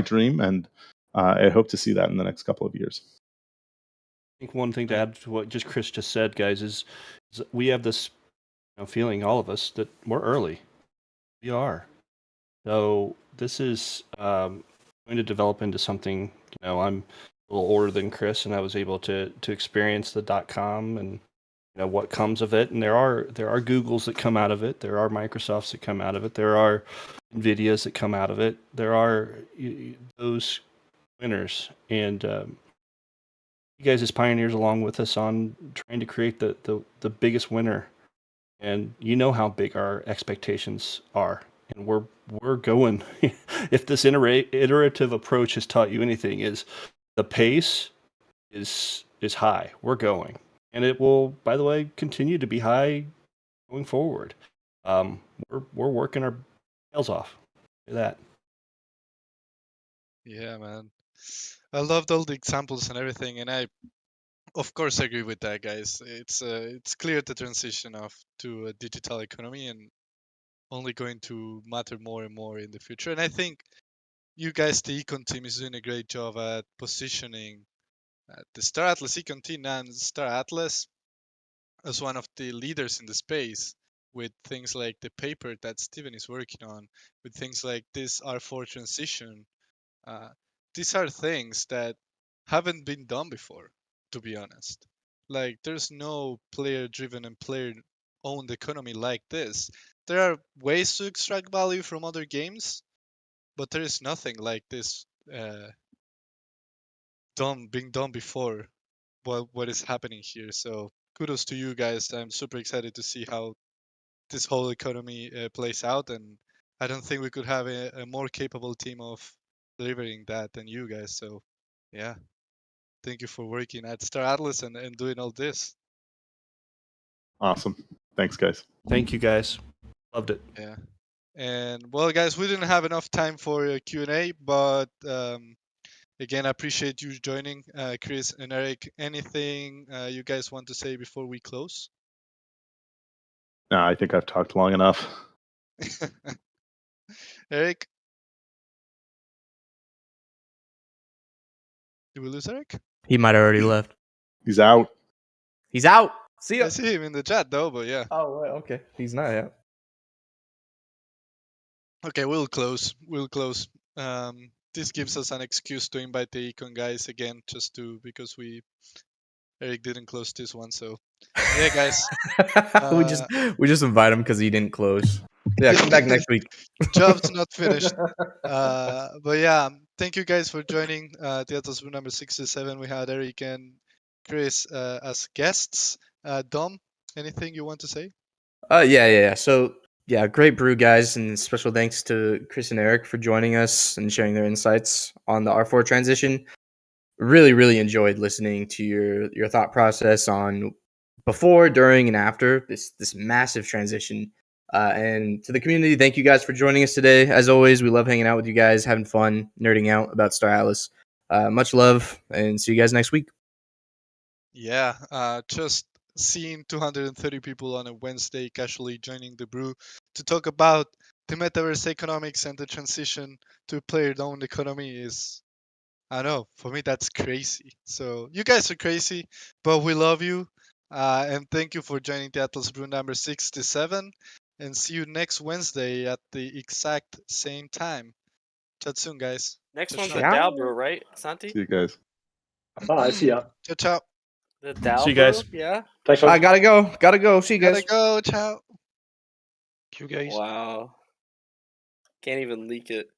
dream, and I hope to see that in the next couple of years. I think one thing to add to what just Chris just said, guys, is we have this feeling, all of us, that we're early. We are. So this is going to develop into something. I'm a little older than Chris, and I was able to experience the .com and what comes of it. And there are Googles that come out of it. There are Microsofts that come out of it. There are Nvidias that come out of it. There are those winners, and you guys as pioneers along with us on trying to create the biggest winner. And you know how big our expectations are, and we're going. If this iterative approach has taught you anything, is the pace is high. We're going, and it will, by the way, continue to be high going forward. We're working our tails off. Do that. Yeah, man. I loved all the examples and everything, and I, of course, agree with that, guys. It's clear the transition to a digital economy, and only going to matter more and more in the future. And I think you guys, the Econ team, is doing a great job at positioning the Star Atlas Econ team and Star Atlas as one of the leaders in the space, with things like the paper that Steven is working on, with things like this R4 transition. These are things that haven't been done before, to be honest. Like, there's no player-driven and player-owned economy like this. There are ways to extract value from other games, but there is nothing like this being done before what is happening here. So kudos to you guys. I'm super excited to see how this whole economy plays out, and I don't think we could have a more capable team of delivering that than you guys. So yeah, thank you for working at Star Atlas and doing all this. Awesome. Thanks, guys. Thank you, guys. Loved it. Yeah. And well, guys, we didn't have enough time for a Q&A, but again, I appreciate you joining, Chris and Eric. Anything you guys want to say before we close? No, I think I've talked long enough. Eric? Did we lose Eric? He might have already left. He's out. He's out. See ya. I see him in the chat though, but yeah. Oh, right, okay. He's not out. Okay, we'll close. This gives us an excuse to invite the Econ guys again, because Eric didn't close this one. So yeah, guys. we just invite him because he didn't close. Yeah, come back next week. Job's not finished. But yeah, thank you guys for joining the Atlas Brew number 67. We had Eric and Chris as guests. Dom, anything you want to say? Yeah. So yeah, great brew, guys, and special thanks to Chris and Eric for joining us and sharing their insights on the R4 transition. Really enjoyed listening to your thought process on before, during, and after this massive transition. And to the community, thank you guys for joining us today. As always, we love hanging out with you guys, having fun, nerding out about Star Atlas. Much love, and see you guys next week. Yeah, just seeing 230 people on a Wednesday casually joining the brew to talk about the metaverse economics and the transition to a player-owned economy is, I don't know, for me that's crazy. So you guys are crazy, but we love you. And thank you for joining the Atlas Brew number 67. And see you next Wednesday at the exact same time. Chat soon, guys. Next Ciao, one's ciao. the DAO Brew, right, Santi? See you guys. Bye. See ya. Ciao, ciao. The DAO See you guys. Brew? Yeah? Thanks, I folks. gotta go. See you guys. Gotta go. Ciao. You guys. Wow. Can't even leak it.